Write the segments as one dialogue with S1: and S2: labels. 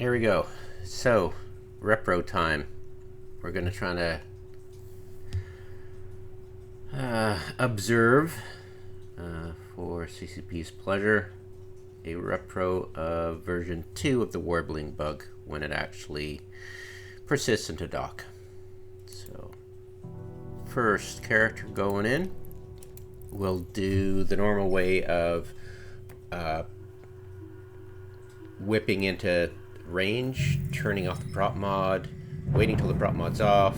S1: Here we go. So, repro time. We're going to try to observe, for CCP's pleasure, a repro of version 2 of the warbling bug when it actually persists into dock. So, first character going in, we'll do the normal way of whipping into range, turning off the prop mod, waiting till the prop mod's off,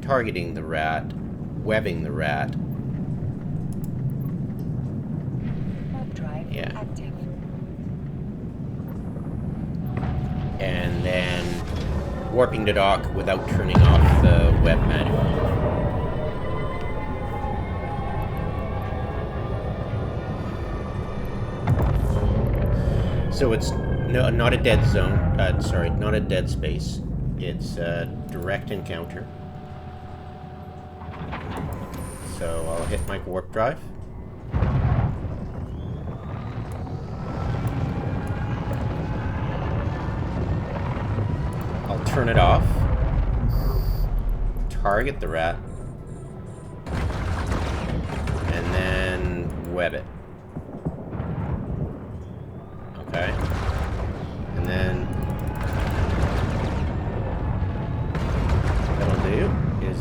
S1: targeting the rat, webbing the rat. Yeah.
S2: Active.
S1: And then warping the dock without turning off the web manual. So it's not a dead zone, not a dead space. It's a direct encounter. So I'll hit my warp drive. I'll turn it off. Target the rat. And then web it. Okay. And then what I'll do is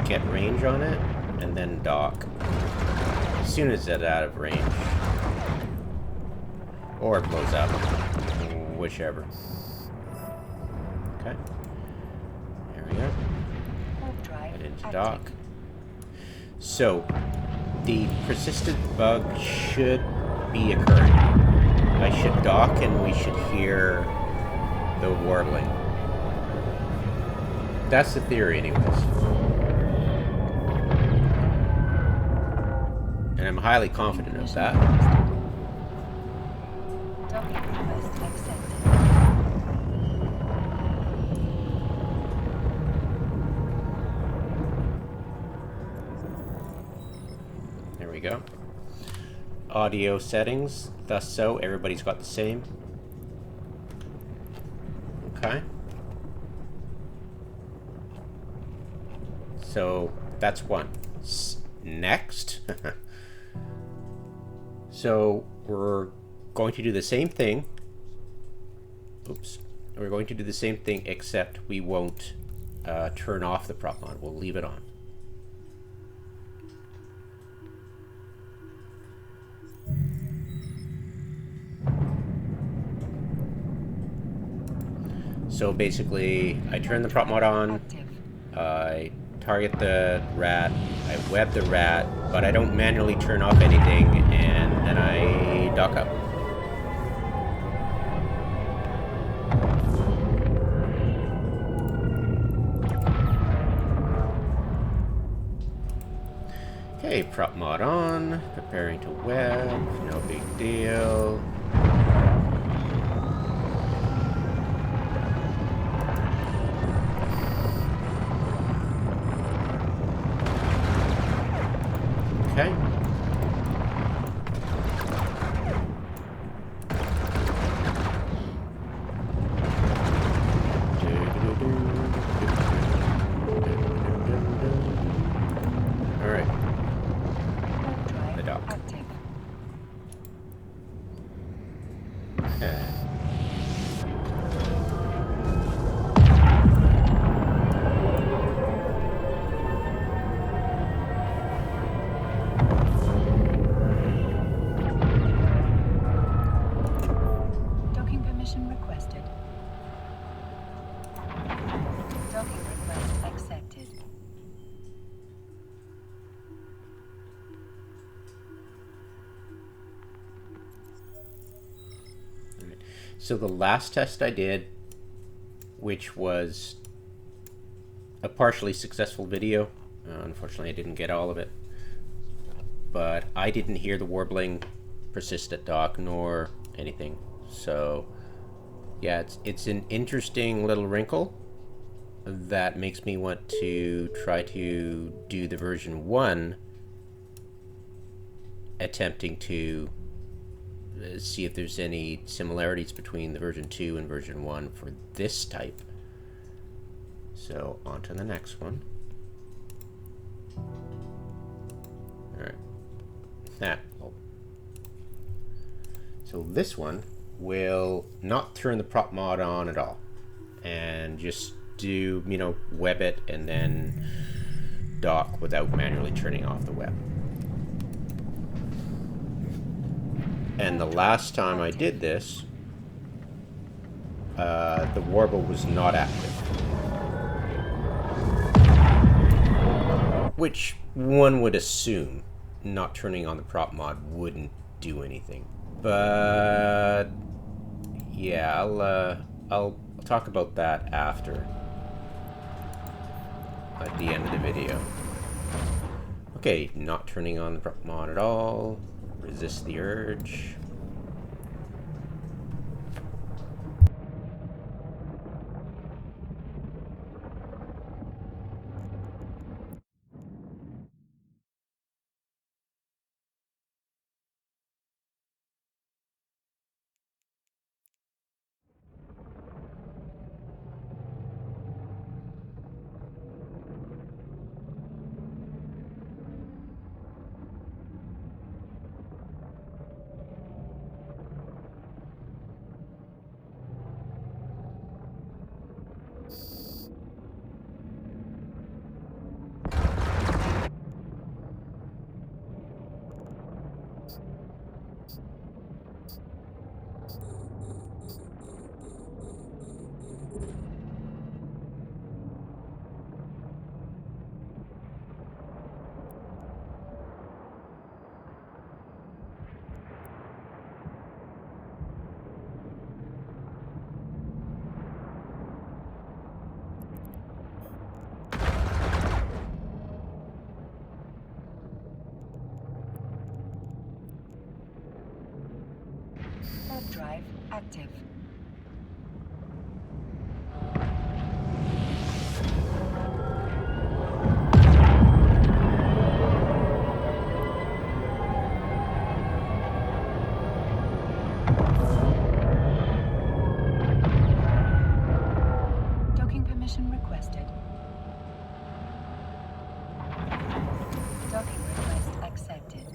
S1: get range on it and then dock as soon as it's out of range. Or it blows up. Whichever. Okay. There we go. Get into dock. So the persistent bug should be occurring. I should dock and we should hear the warbling. That's the theory anyways. And I'm highly confident of that. There we go. Audio settings, thus so, everybody's got the same. Okay. So that's one. Next. So we're going to do the same thing. Oops. We're going to do the same thing except we won't turn off the prop mod. We'll leave it on. So basically, I turn the prop mod on, I target the rat, I web the rat, but I don't manually turn off anything, and then I dock up. Okay, prop mod on, preparing to web, no big deal. Okay. All right. The dock. Okay. So the last test I did, which was a partially successful video, unfortunately I didn't get all of it, but I didn't hear the warbling persist at dock nor anything. So yeah, it's an interesting little wrinkle that makes me want to try to do the version 1 attempting to see if there's any similarities between the version 2 and version 1 for this type. So on to the next one. Alright. So this one will not turn the prop mod on at all, and just do, you know, web it and then dock without manually turning off the web. And the last time I did this, the warble was not active, which one would assume not turning on the prop mod wouldn't do anything. But yeah, I'll talk about that after, at the end of the video. Okay, not turning on the prop mod at all. Resist the urge.
S2: Drive active. Docking permission requested. Docking request accepted.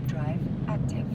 S2: Drive active.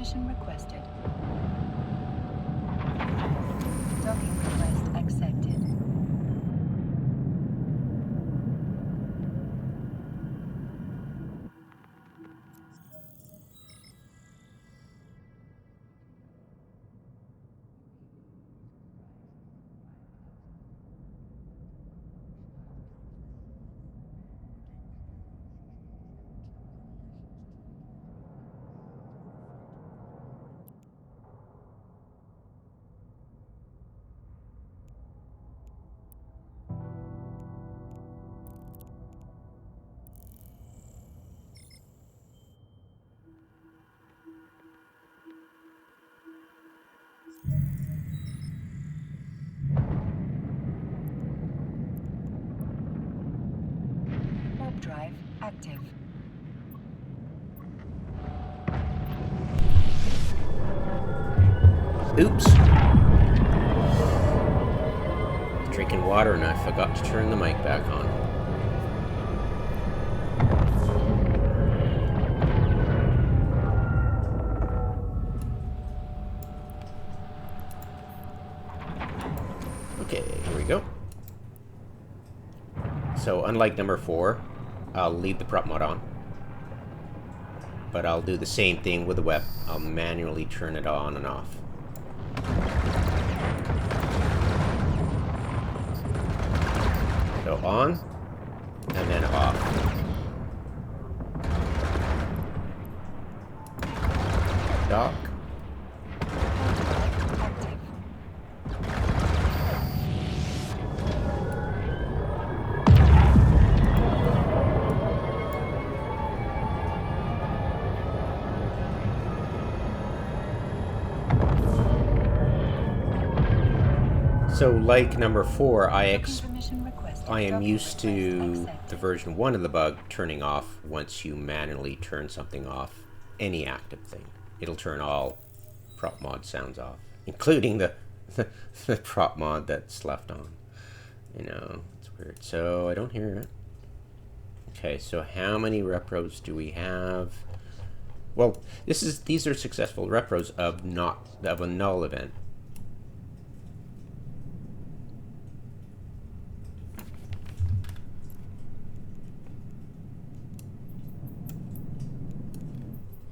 S2: permission requested. Docking request accepted. Warp drive active.
S1: Oops. Drinking water and I forgot to turn the mic back on. Okay, here we go. So unlike number 4, I'll leave the prop mod on. But I'll do the same thing with the web. I'll manually turn it on and off. So on, and then off. Dock. So like number 4, I am used to the version 1 of the bug turning off once you manually turn something off, any active thing. It'll turn all prop mod sounds off, including the prop mod that's left on. You know, it's weird. So I don't hear it. Okay, so how many repros do we have? Well, these are successful repros of a null event.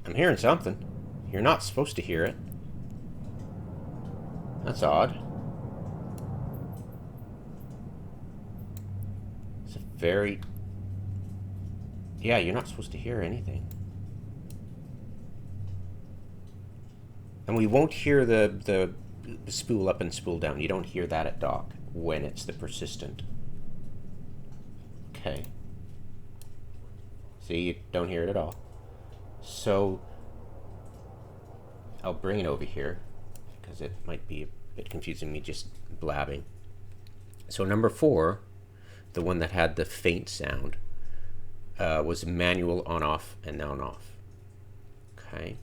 S1: I'm hearing something. You're not supposed to hear it. That's odd. It's a very... Yeah, you're not supposed to hear anything. And we won't hear the spool up and spool down. You don't hear that at dock when it's the persistent. Okay. See, you don't hear it at all. So I'll bring it over here because it might be a bit confusing me just blabbing. So number 4, the one that had the faint sound, was manual on off and now on off. Okay.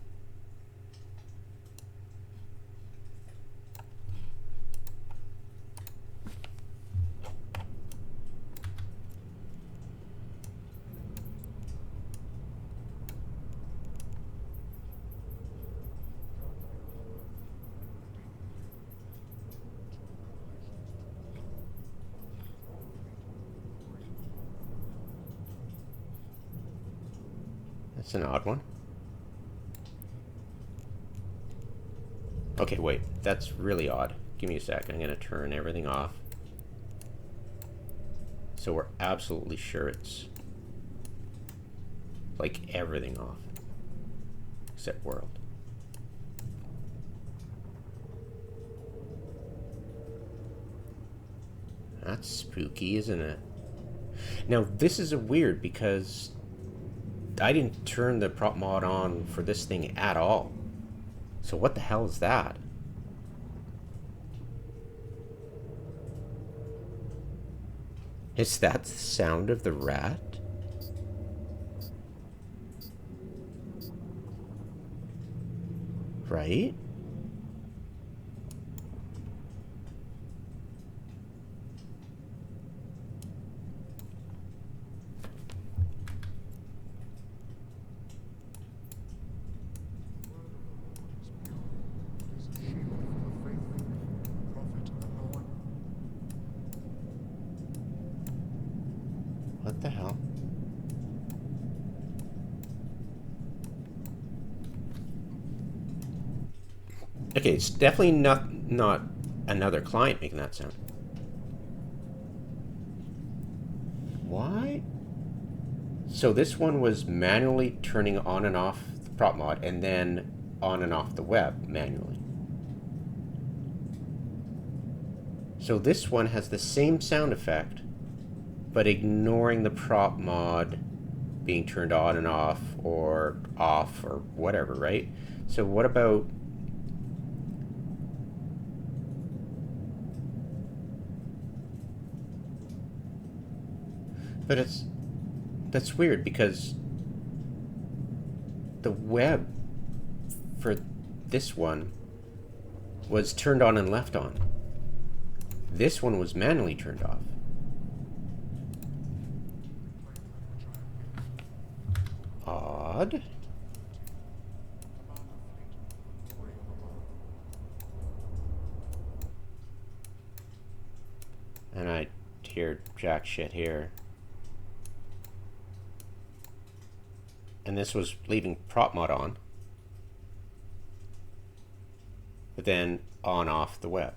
S1: That's an odd one. Okay, wait. That's really odd. Give me a sec. I'm going to turn everything off. So we're absolutely sure it's like everything off. Except world. That's spooky, isn't it? Now, this is a weird because I didn't turn the prop mod on for this thing at all. So what the hell is that? Is that the sound of the rat? Right? Okay, it's definitely not another client making that sound. Why? So this one was manually turning on and off the prop mod and then on and off the web manually. So this one has the same sound effect, but ignoring the prop mod being turned on and off or whatever, right? So what about... But that's weird because the web for this one was turned on and left on. This one was manually turned off. Odd. And I hear jack shit here. And this was leaving prop mod on, but then on off the web.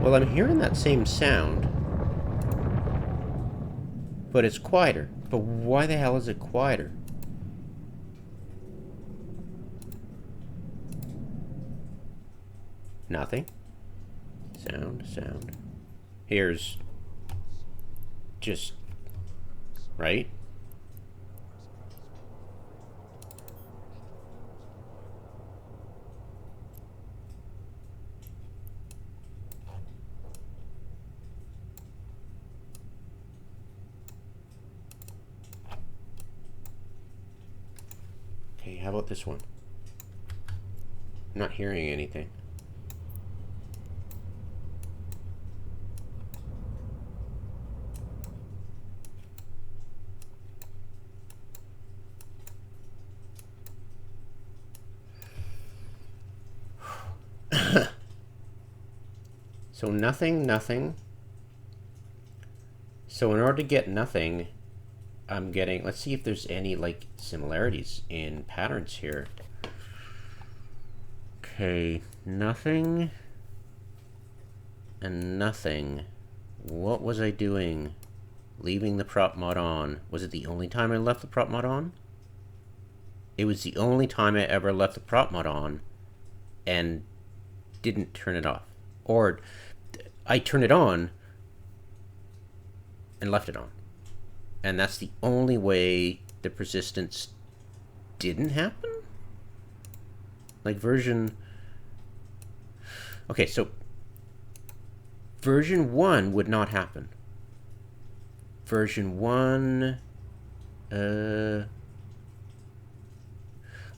S1: Well, I'm hearing that same sound, but it's quieter. But why the hell is it quieter? Nothing. Sound. Here's just, right? Okay, how about this one? I'm not hearing anything. So nothing. So in order to get nothing, I'm getting, let's see if there's any like similarities in patterns here. Okay, nothing and nothing. What was I doing? Leaving the prop mod on. Was it the only time I left the prop mod on? It was the only time I ever left the prop mod on and didn't turn it off. Or I turned it on and left it on. And that's the only way the persistence didn't happen? Like version... Okay, so version 1 would not happen. Version 1... I'm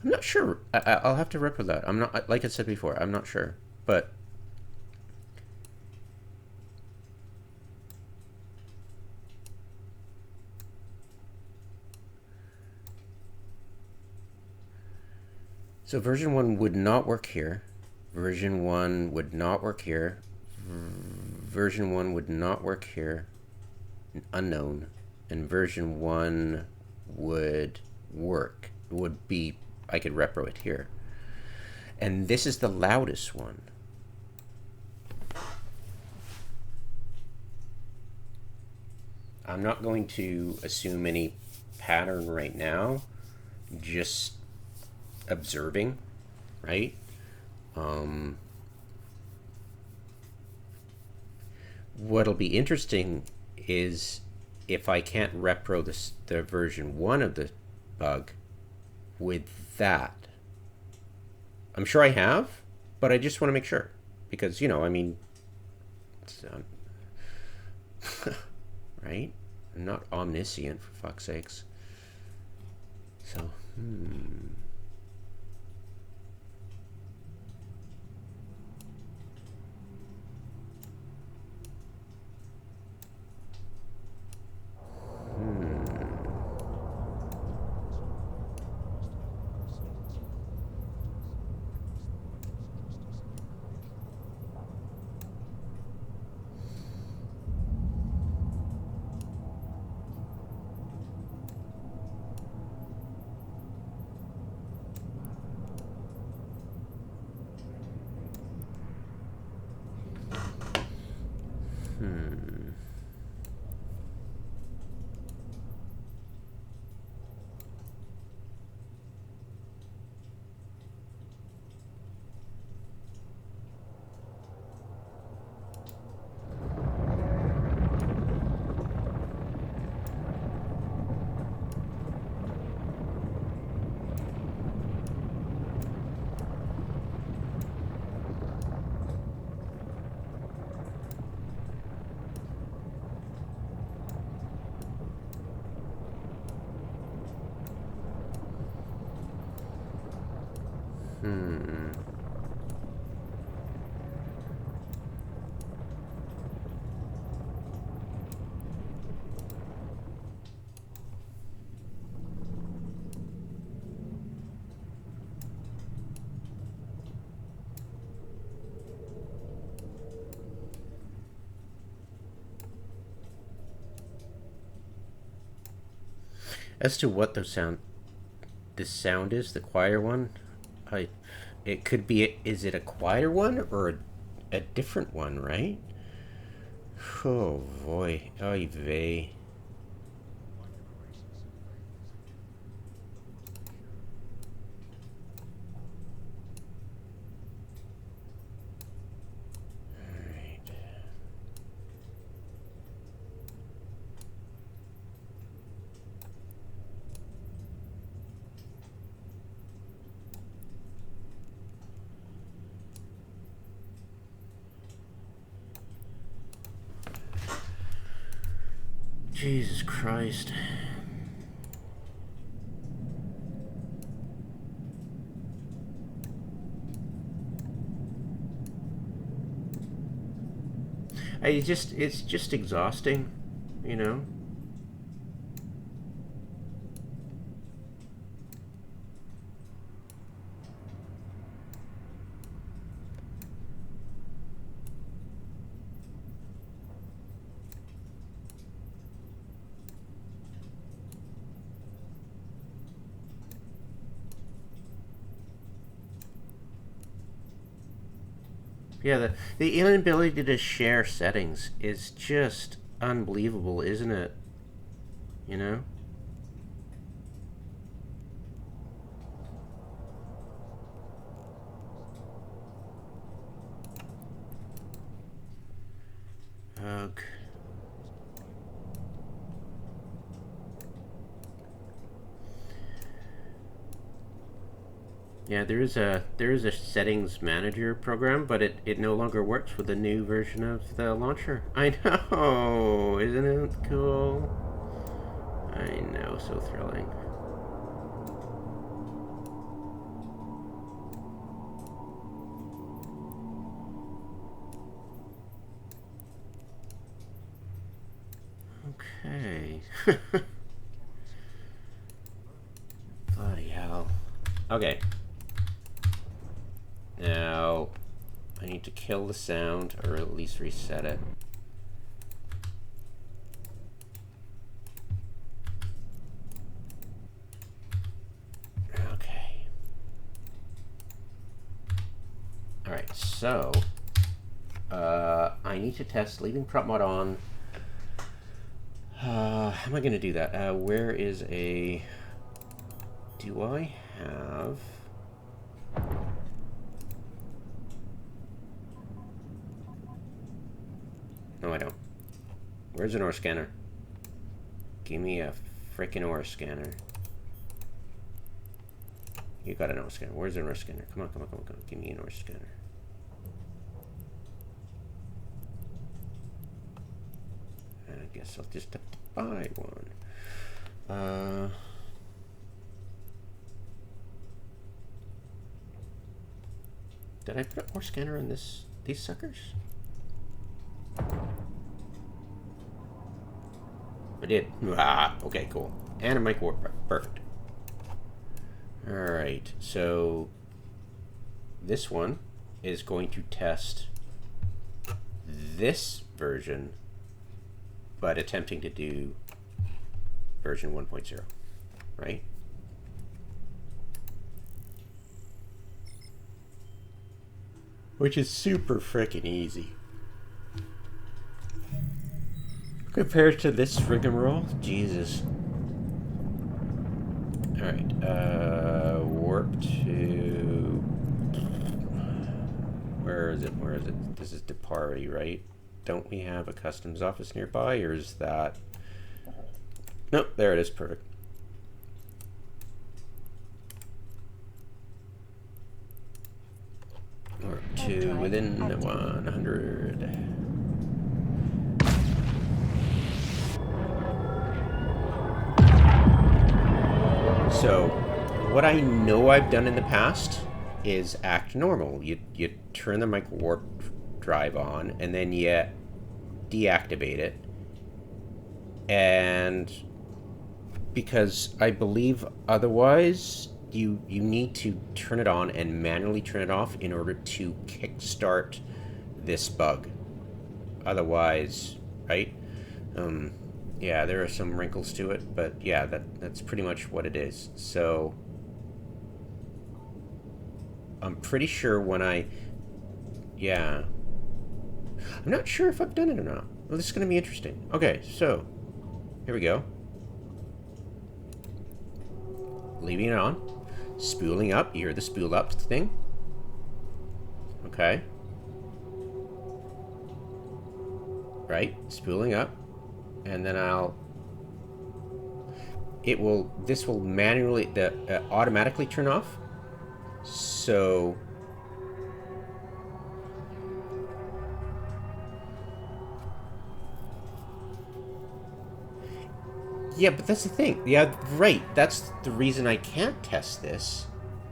S1: not sure. I'll have to repro that. I'm not, like I said before, I'm not sure. But... So version 1 would not work here. Version 1 would not work here. Version 1 would not work here. Unknown. And version 1 would work. Would be, I could repro it here. And this is the loudest one. I'm not going to assume any pattern right now. Just observing, right? What'll be interesting is if I can't repro the version 1 of the bug with that. I'm sure I have, but I just want to make sure. Because, you know, I mean, right? I'm not omniscient, for fuck's sakes. So, hmm. As to what this sound is, the quieter one, it could be, is it a quieter one or a different one, right? Oh boy, oy vey. Jesus Christ. It's just exhausting, you know? Yeah, the inability to share settings is just unbelievable, isn't it? You know? Okay. Yeah, there is a settings manager program, but it no longer works with the new version of the launcher. I know, isn't it cool? I know, so thrilling. Okay. Bloody hell. Okay. Now, I need to kill the sound, or at least reset it. Okay. Alright, so, I need to test leaving prop mod on. How am I going to do that? Where is a... Do I have... No, I don't. Where's an ore scanner? Give me a frickin' ore scanner. You got an ore scanner. Where's an ore scanner? Come on, come on, come on, come on. Give me an ore scanner. I guess I'll just have to buy one. Did I put an ore scanner in these suckers? I did. Ah, okay, cool. And a mic warp. Perfect. Alright, so this one is going to test this version, but attempting to do version 1.0, right? Which is super freaking easy. Compared to this rigmarole, Jesus. Alright, warp to... Where is it? Where is it? This is Depari, right? Don't we have a customs office nearby, or is that... Nope, there it is, perfect. Warp to within 100. So, what I know I've done in the past is act normal. You turn the mic warp drive on, and then you deactivate it. And because I believe otherwise you need to turn it on and manually turn it off in order to kickstart this bug. Otherwise, right? Yeah, there are some wrinkles to it, but yeah, that's pretty much what it is. So I'm pretty sure when yeah, I'm not sure if I've done it or not. Well, this is going to be interesting. Okay, so here we go. Leaving it on, spooling up. You hear the spool up thing? Okay. Right, spooling up, and then this will manually, automatically turn off. So yeah, but that's the thing. Yeah, right. That's the reason I can't test this.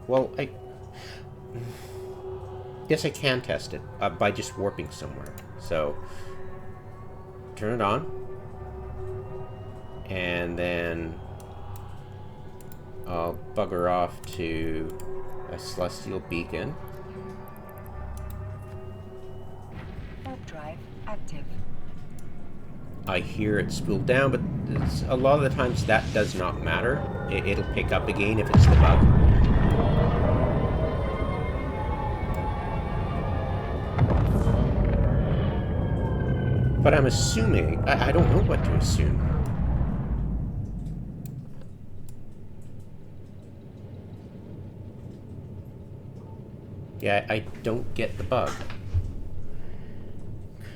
S1: Well, yes, I can test it by just warping somewhere. So turn it on, and then I'll bugger off to a celestial beacon.
S2: Warp drive active.
S1: I hear it spooled down, but a lot of the times that does not matter. It'll pick up again if it's the bug. But I'm assuming... I don't know what to assume. Yeah, I don't get the bug.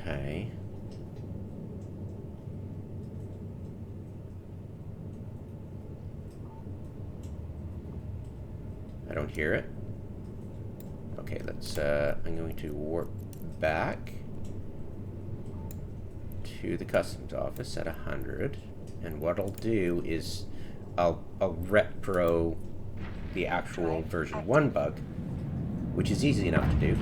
S1: Okay. I don't hear it. Okay, let's, I'm going to warp back to the customs office at 100. And what I'll do is I'll repro the actual version 1 bug, which is easy enough to do.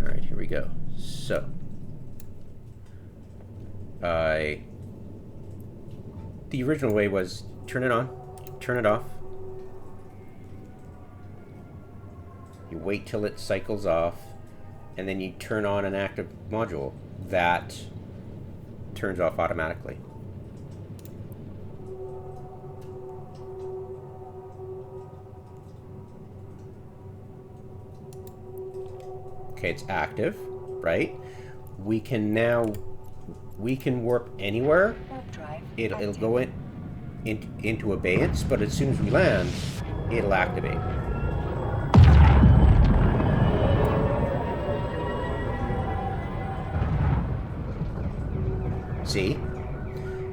S1: Alright, here we go. So, the original way was turn it on, turn it off. You wait till it cycles off, and then you turn on an active module that turns off automatically. Okay, it's active, right? We can warp anywhere. It'll go into abeyance, but as soon as we land, it'll activate. See?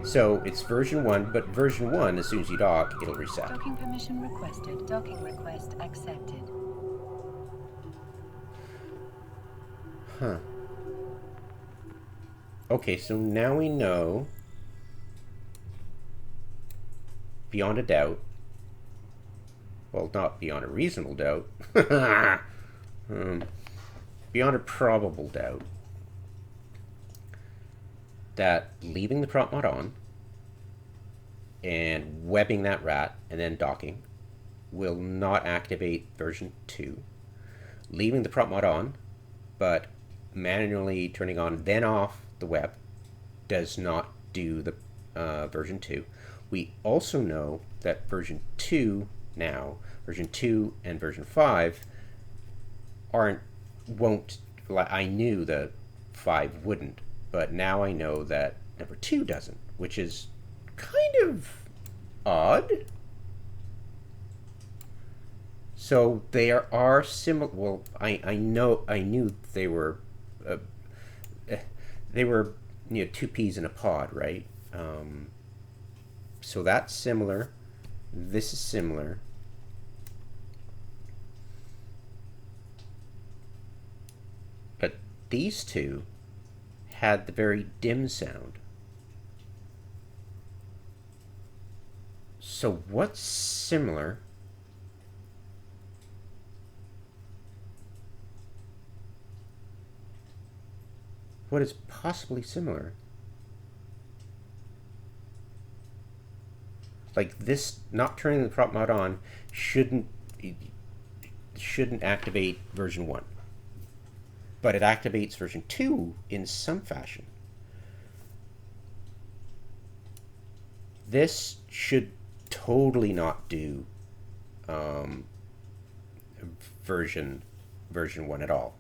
S1: So it's version 1, but version 1, as soon as you dock, it'll reset.
S2: Docking permission requested. Docking request accepted.
S1: Huh. Okay, so now we know, beyond a doubt, well, not beyond a reasonable doubt, beyond a probable doubt, that leaving the prop mod on and webbing that rat and then docking will not activate version 2. Leaving the prop mod on, but manually turning on then off the web does not do the version 2. We also know that version 2 now, version 2 and version 5 won't, I knew the 5 wouldn't, but now I know that number 2 doesn't, which is kind of odd. So they are similar. Well, I knew they were two peas in a pod, right? So that's similar. This is similar. But these two had the very dim sound. So what's similar? What is possibly similar? Like this, not turning the prop mod on shouldn't activate version 1, but it activates version 2 in some fashion. This should totally not do version 1 at all,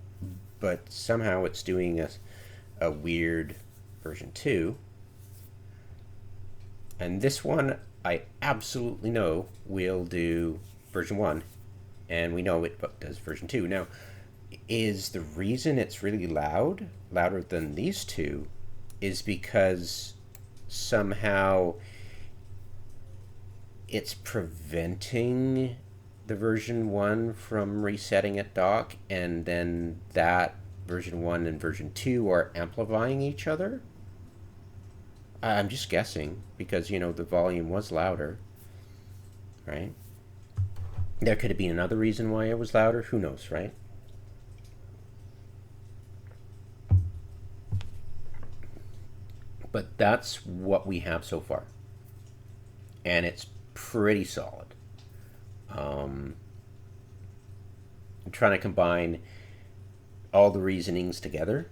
S1: but somehow it's doing a weird version 2. And this one I absolutely know will do version 1, and we know it does version 2. Now, is the reason it's really loud, louder than these two, is because somehow it's preventing the version 1 from resetting at dock, and then that version 1 and version 2 are amplifying each other? I'm just guessing, because, you know, the volume was louder, right? There could have been another reason why it was louder. Who knows, right? But that's what we have so far. And it's pretty solid. I'm trying to combine all the reasonings together.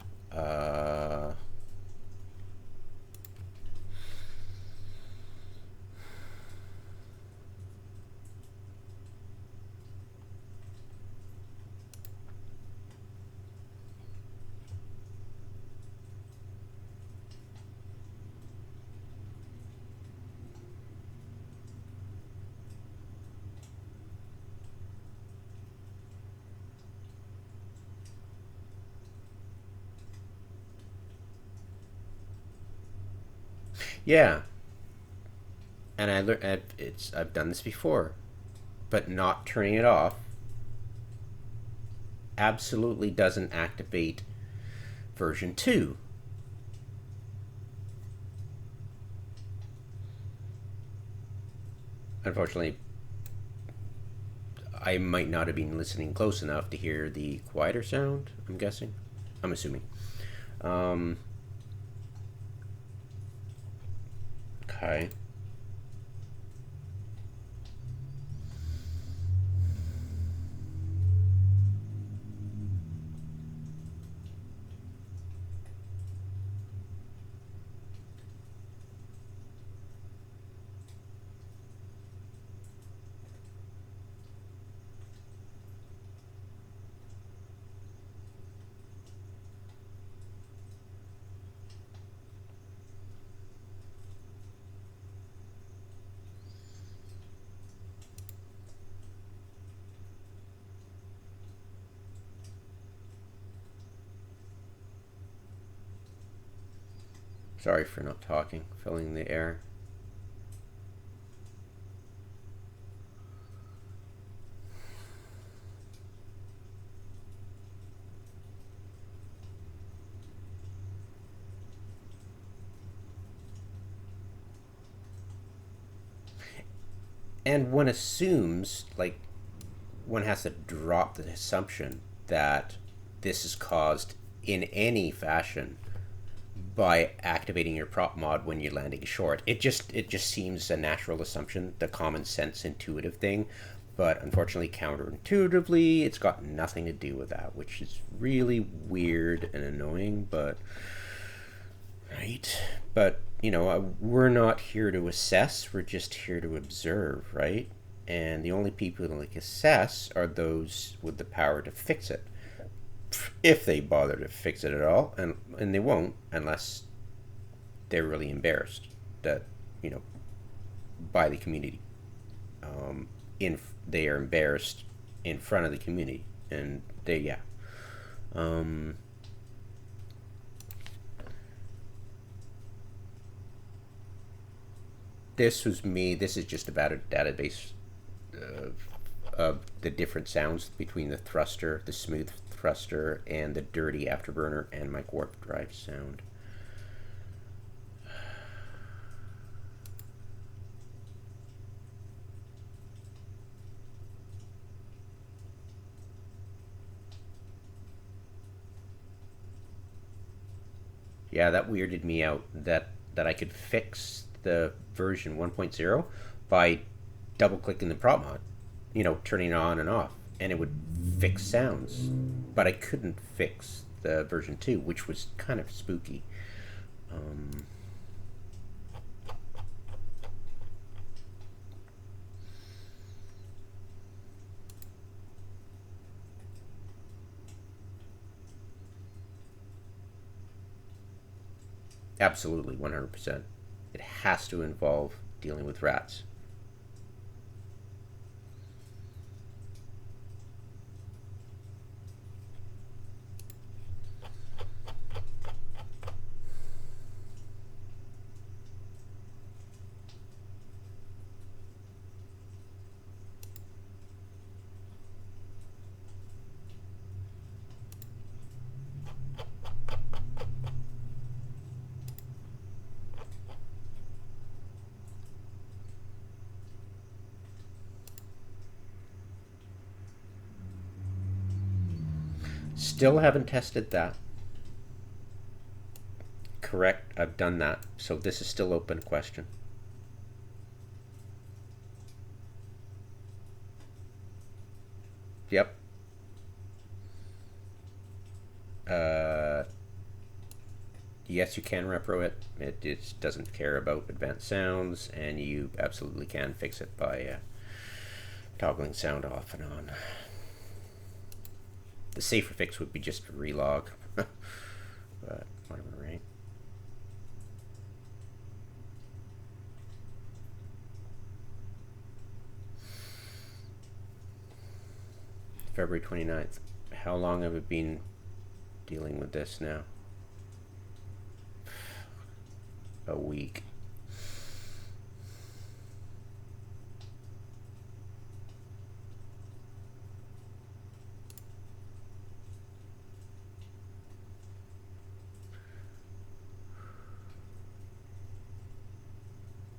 S1: Yeah, and I learned I've done this before, but not turning it off absolutely doesn't activate version 2. Unfortunately, I might not have been listening close enough to hear the quieter sound, I'm guessing. I'm assuming. Okay. Sorry for not talking, filling the air. And one assumes, like, one has to drop the assumption that this is caused in any fashion by activating your prop mod when you're landing short. It just seems a natural assumption, the common sense intuitive thing, but unfortunately counterintuitively it's got nothing to do with that, which is really weird and annoying, but right. But you know, we're not here to assess, we're just here to observe, right? And the only people who like assess are those with the power to fix it, if they bother to fix it at all, and they won't unless they're really embarrassed that, you know, by the community. They are embarrassed in front of the community, and they this was me. This is just about a database of the different sounds between the thruster, the smooth thruster, and the dirty afterburner and my warp drive sound. Yeah, that weirded me out that I could fix the version 1.0, by double-clicking the prop mod, you know, turning it on and off, and it would fix sounds. But I couldn't fix the version 2, which was kind of spooky. Absolutely, 100%. It has to involve dealing with rats. Still haven't tested that. Correct, I've done that. So this is still open question. Yep. Yes, you can repro it. It doesn't care about advanced sounds, and you absolutely can fix it by toggling sound off and on. The safer fix would be just to relog. But whatever, right? February 29th. How long have I been dealing with this now? A week.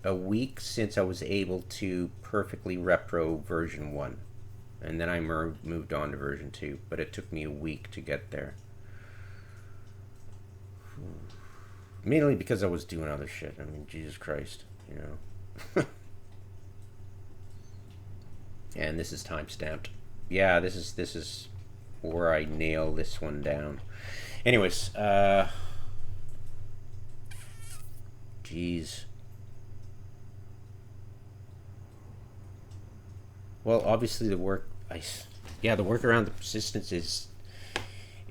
S1: A week since I was able to perfectly repro version 1. And then I moved on to version 2, but it took me a week to get there. Mainly because I was doing other shit. I mean, Jesus Christ, you know. And this is time stamped. Yeah, this is where I nail this one down. Anyways, geez. Well, obviously the workaround the persistence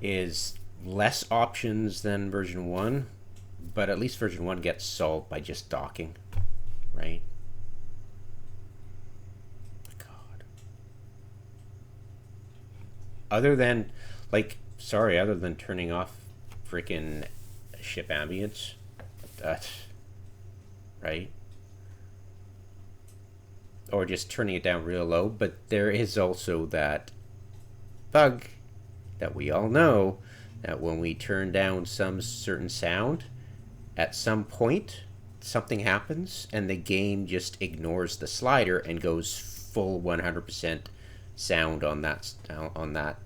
S1: is less options than version 1, but at least version 1 gets solved by just docking, right? God. Other than turning off freaking ship ambience, right? Or just turning it down real low, but there is also that bug that we all know, that when we turn down some certain sound, at some point something happens and the game just ignores the slider and goes full 100% sound on that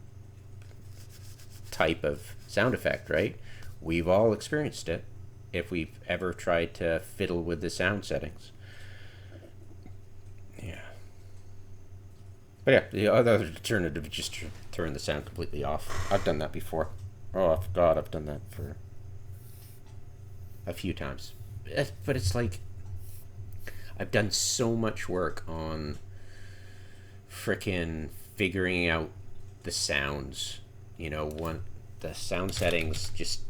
S1: type of sound effect, right? We've all experienced it if we've ever tried to fiddle with the sound settings. Yeah. But yeah, the other alternative is just to turn the sound completely off. I've done that before. Oh, God, I've done that for a few times. But it's like, I've done so much work on frickin' figuring out the sounds. You know, the sound settings just...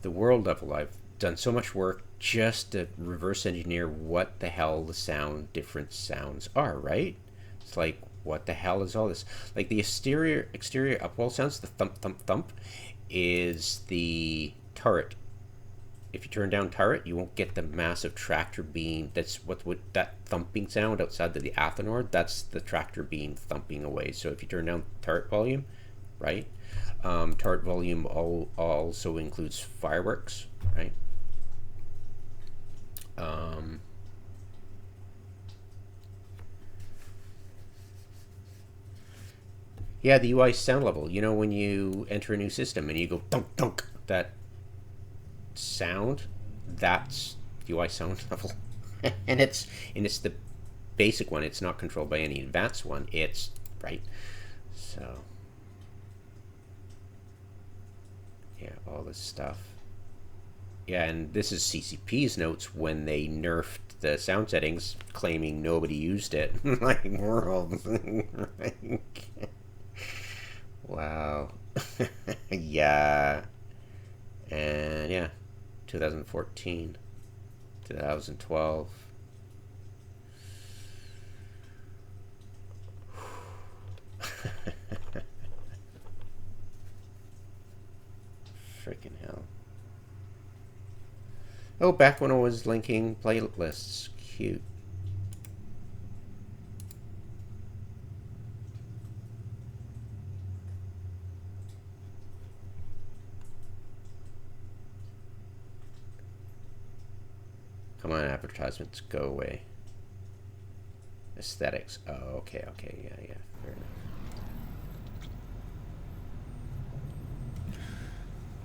S1: the world level, I've done so much work just to reverse engineer what the hell the different sounds are, right? It's like, what the hell is all this? Like the exterior upwall sounds, the thump thump thump, is the turret. If you turn down turret, you won't get the massive tractor beam. That's what that thumping sound outside the Athenor, that's the tractor beam thumping away. So if you turn down turret volume, right? Turret volume also includes fireworks, right? Yeah, the UI sound level. You know, when you enter a new system and you go dunk dunk, that sound, that's UI sound level. and it's the basic one. It's not controlled by any advanced one. It's right. So yeah, all this stuff. Yeah, and this is CCP's notes when they nerfed the sound settings, claiming nobody used it. Like, world. Wow. Yeah. And yeah, 2014, 2012. Freaking hell. Oh, back when I was linking playlists. Cute. Come on, advertisements, go away. Aesthetics. Oh, okay, yeah, fair enough.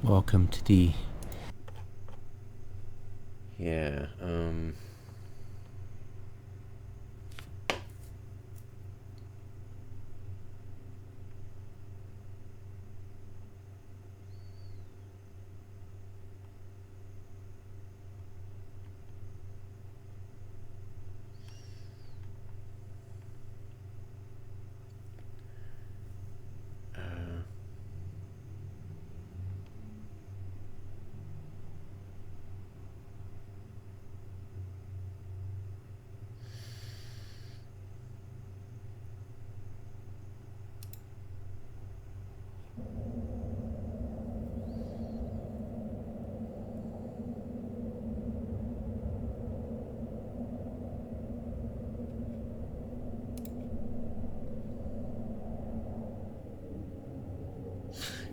S1: Welcome to the... Yeah,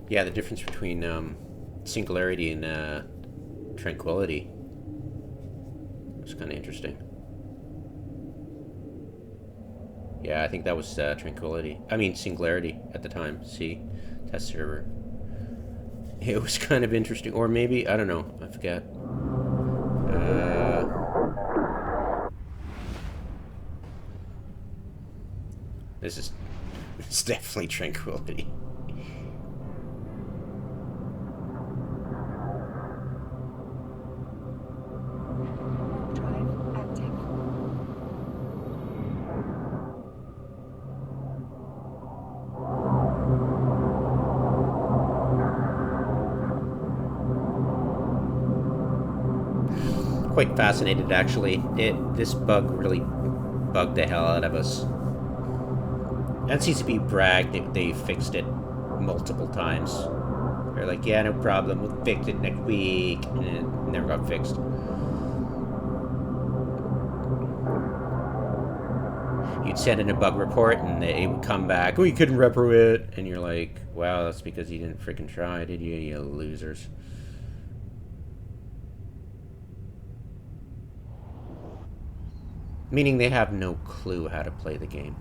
S1: yeah, the difference between singularity and tranquility was kind of interesting. Yeah, I think that was tranquility. I mean, singularity at the time. See, test server. It was kind of interesting, or maybe I don't know. I forget. This is it's definitely tranquility. Quite fascinated, actually. This bug really bugged the hell out of us. And CCP bragged they fixed it multiple times. They're like, yeah, no problem, we'll fix it next week, and it never got fixed. You'd send in a bug report, and it would come back, oh, you couldn't repro it, and you're like, wow, that's because you didn't freaking try, did you, you losers? Meaning they have no clue how to play the game.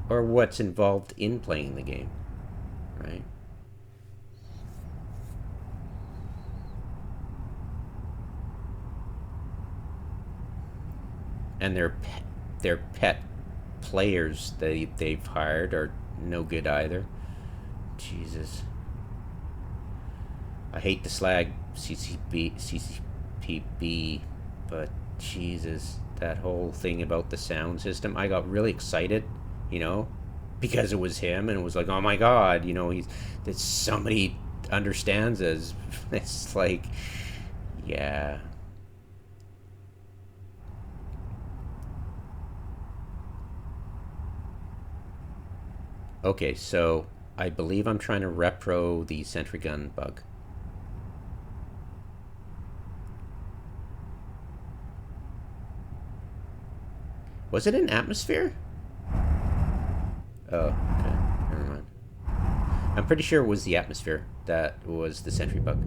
S1: Or what's involved in playing the game. Right? And their pet players they've hired are no good either. Jesus. I hate to slag CCPB, but Jesus, that whole thing about the sound system, I got really excited, you know, because it was him, and it was like, oh my god, you know, that somebody understands us. It's like, yeah. Okay, so I believe I'm trying to repro the sentry gun bug. Was it an atmosphere? Oh, okay. Never mind. I'm pretty sure it was the atmosphere that was the sentry bug.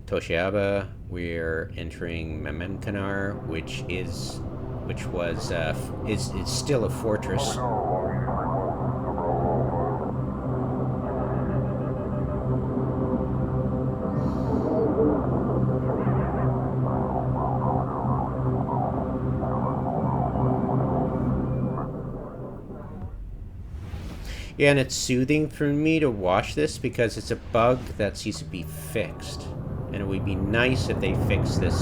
S1: Toshiaba. We're entering Mememkanar, which is still a fortress. Yeah, and it's soothing for me to watch this because it's a bug that seems to be fixed. And it would be nice if they fix this.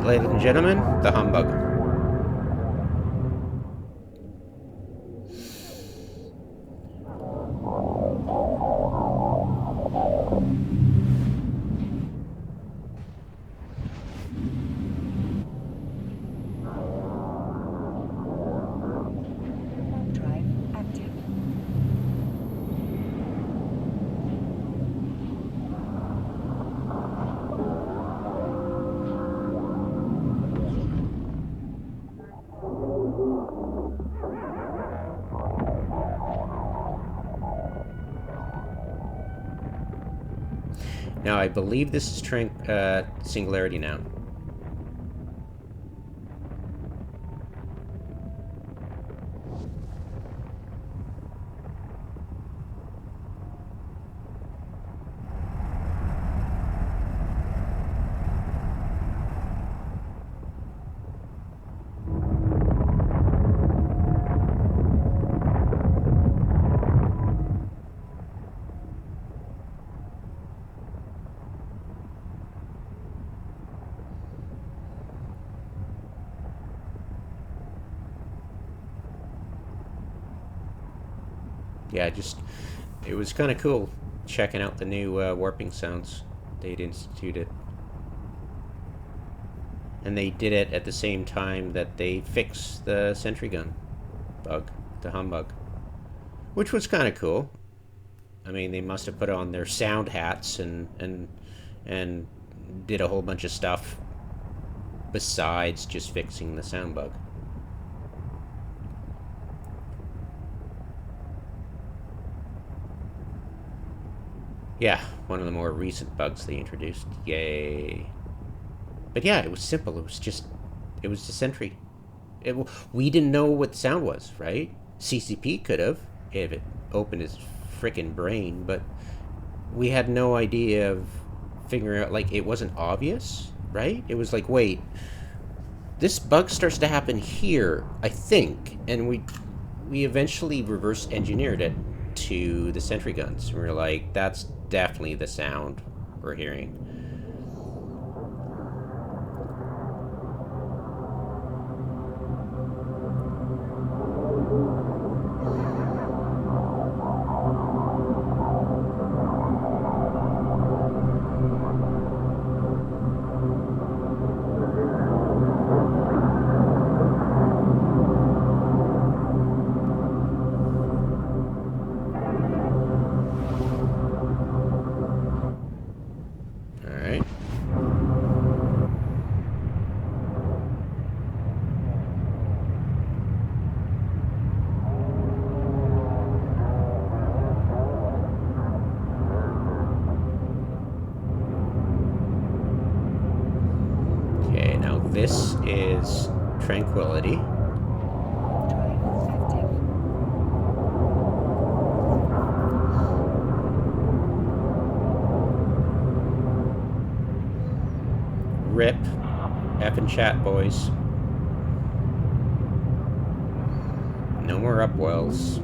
S1: Ladies and gentlemen, the humbug.
S2: Drive active.
S1: Now, I believe this is Singularity now. Yeah, it was kind of cool checking out the new warping sounds they'd instituted. And they did it at the same time that they fixed the sentry gun bug, the humbug, which was kind of cool. I mean, they must have put on their sound hats and did a whole bunch of stuff besides just fixing the sound bug. Yeah, one of the more recent bugs they introduced. Yay. But yeah, it was simple. It was the sentry. We didn't know what the sound was, right? CCP could have, if it opened his frickin' brain, but we had no idea of figuring out, like, it wasn't obvious, right? It was like, wait, this bug starts to happen here, I think, and we eventually reverse engineered it to the sentry guns. We were like, that's definitely the sound we're hearing. This is Tranquility.
S2: Drive active.
S1: Rip. Effing chat, boys. No more upwells.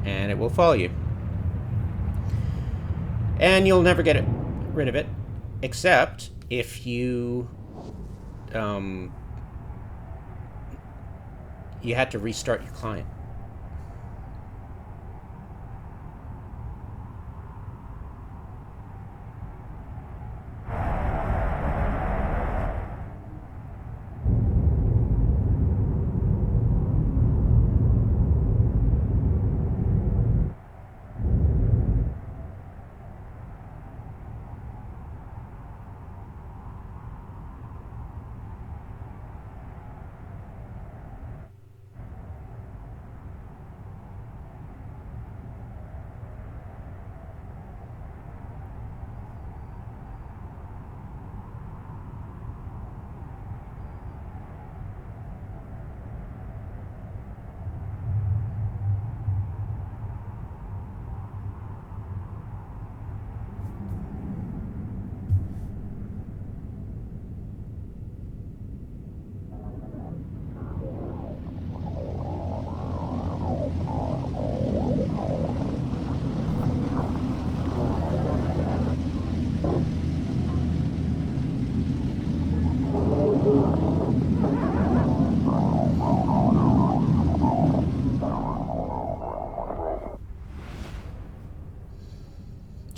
S1: And it will follow you. And you'll never get rid of it, except if you you had to restart your client.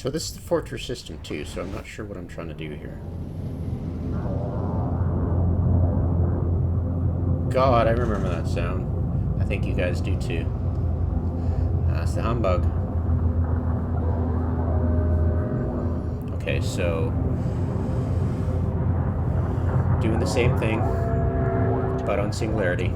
S1: So this is the fortress system too, so I'm not sure what I'm trying to do here. God, I remember that sound. I think you guys do too. That's the humbug. Okay, so doing the same thing, but on singularity.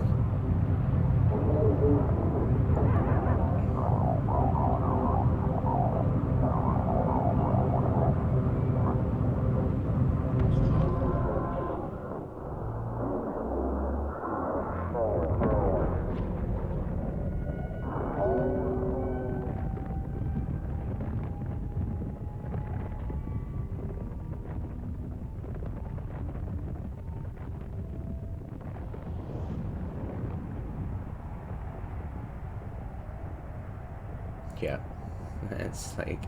S1: Yeah, it's like...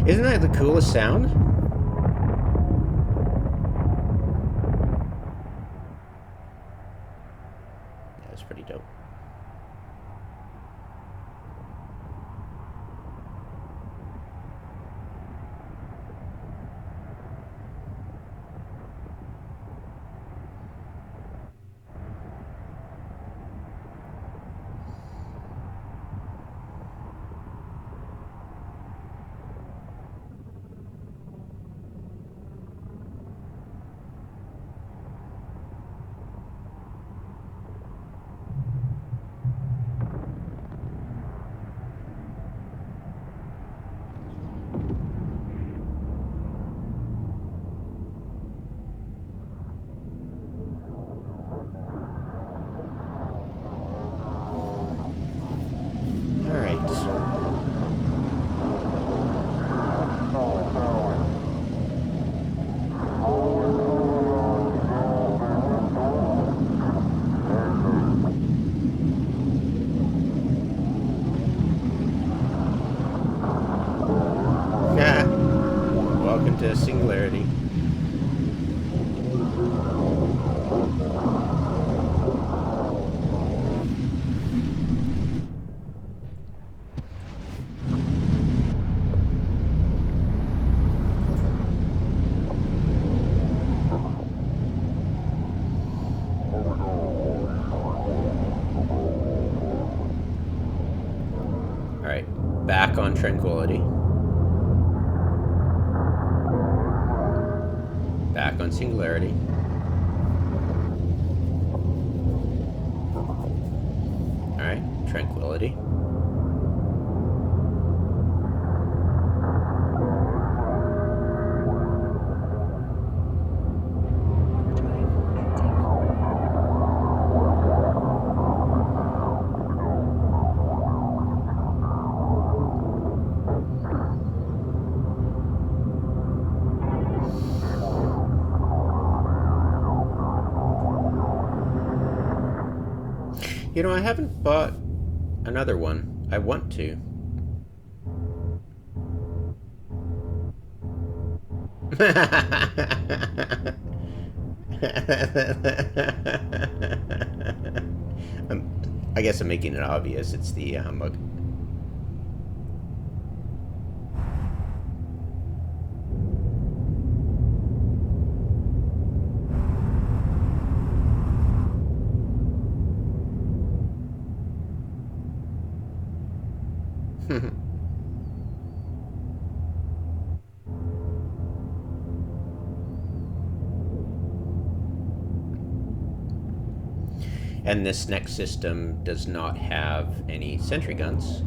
S1: Isn't that the coolest sound? Yeah, it's pretty dope. Welcome to singularity. Alright, back on tranquility. Back on singularity. Alright, tranquility. You know, I haven't bought another one. I want to. I guess I'm making it obvious. It's the humbug. And this next system does not have any sentry guns.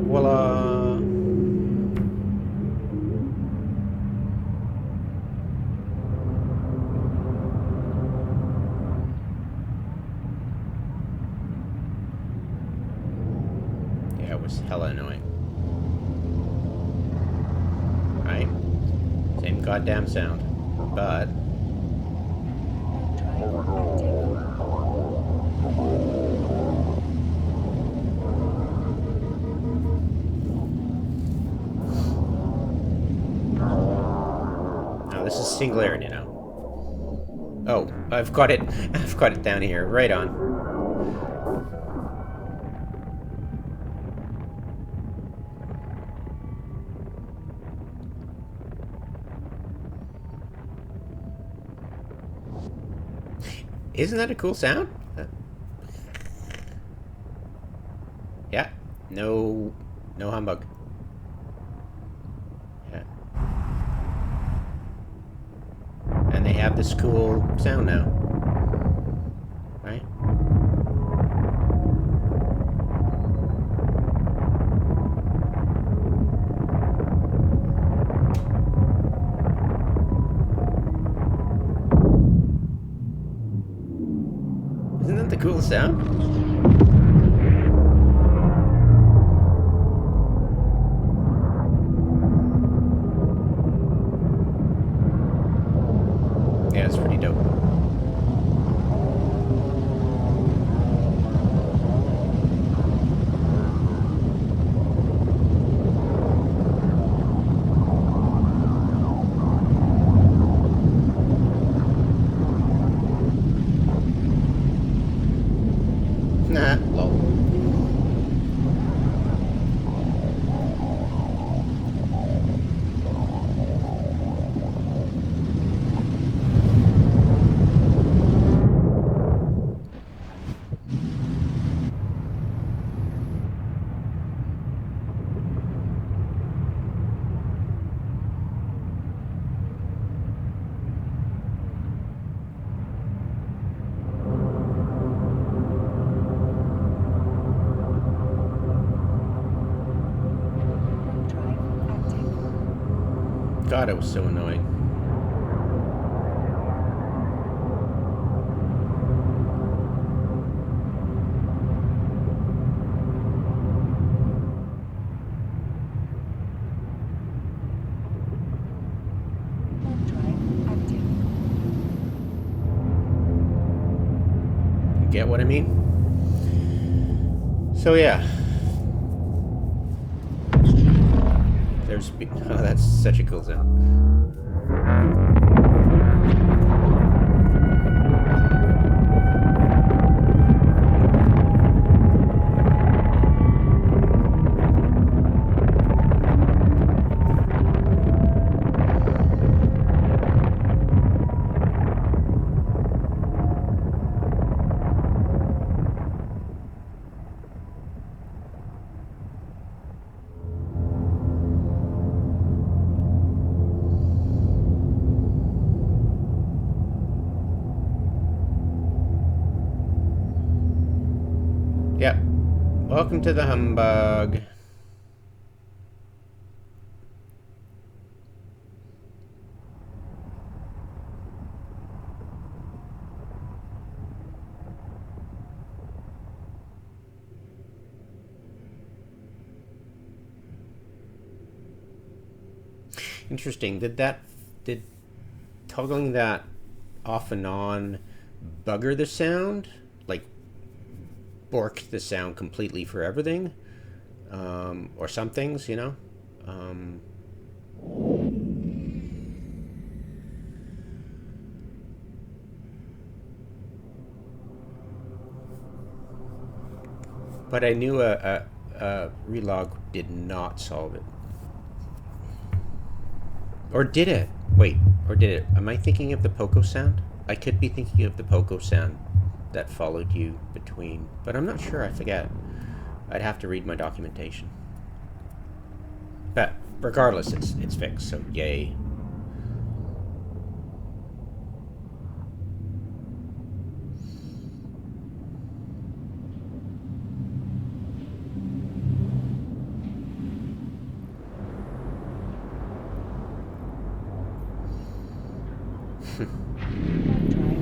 S1: Voila. was hella annoying. Right? Same goddamn sound. But
S2: Drive active.
S1: now this is singularity now. Oh, I've got it. I've got it down here. Right on. Isn't that a cool sound? Yeah. No humbug. Yeah. And they have this cool sound now. Right? Isn't that the coolest sound? Yeah, it's pretty dope. Nah, lol.
S2: Drive active.
S1: God, it was so annoying.
S2: Drive active.
S1: Get what I mean? So yeah. There's... Oh, that's such a cool sound. Yep. Welcome to the humbug. Interesting. Did toggling that off and on bugger the sound? Like, borked the sound completely for everything? Or some things, you know? But I knew a relog did not solve it. Or did it? Wait, or did it? Am I thinking of the Poco sound? I could be thinking of the Poco sound that followed you between, but I'm not sure, I forget. I'd have to read my documentation. But regardless, it's fixed, so yay.
S2: Drive active.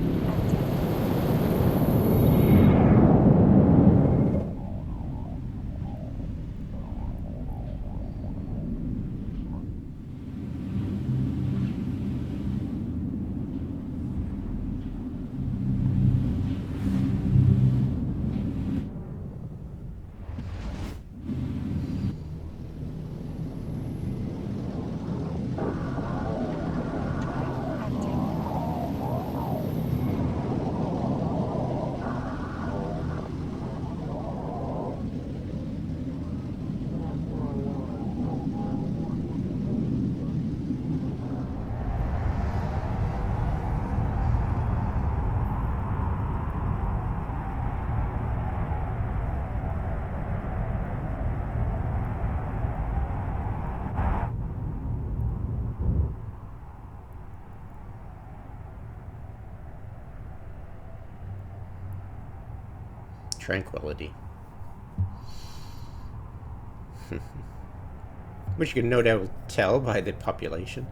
S1: tranquility. Which you can no doubt tell by the population.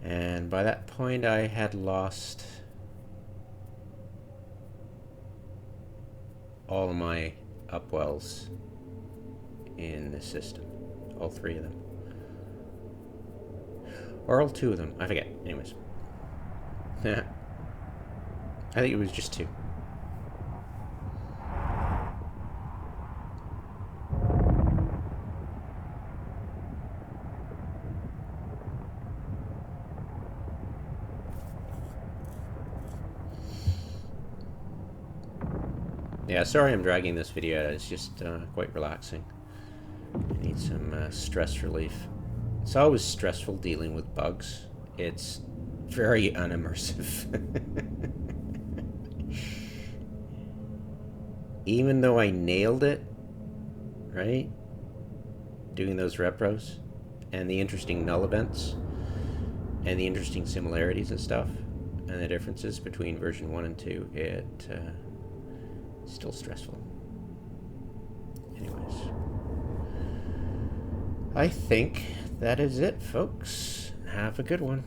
S1: And by that point I had lost all of my upwells in the system. All 3 of them. Or all 2 of them. I forget. Anyways. I think it was just 2. Yeah, sorry I'm dragging this video out. It's just quite relaxing. I need some stress relief. It's always stressful dealing with bugs. It's very unimmersive. Even though I nailed it, right? Doing those repros and the interesting null events and the interesting similarities and stuff and the differences between version 1 and 2, it's still stressful. Anyways, I think that is it, folks. Have a good one.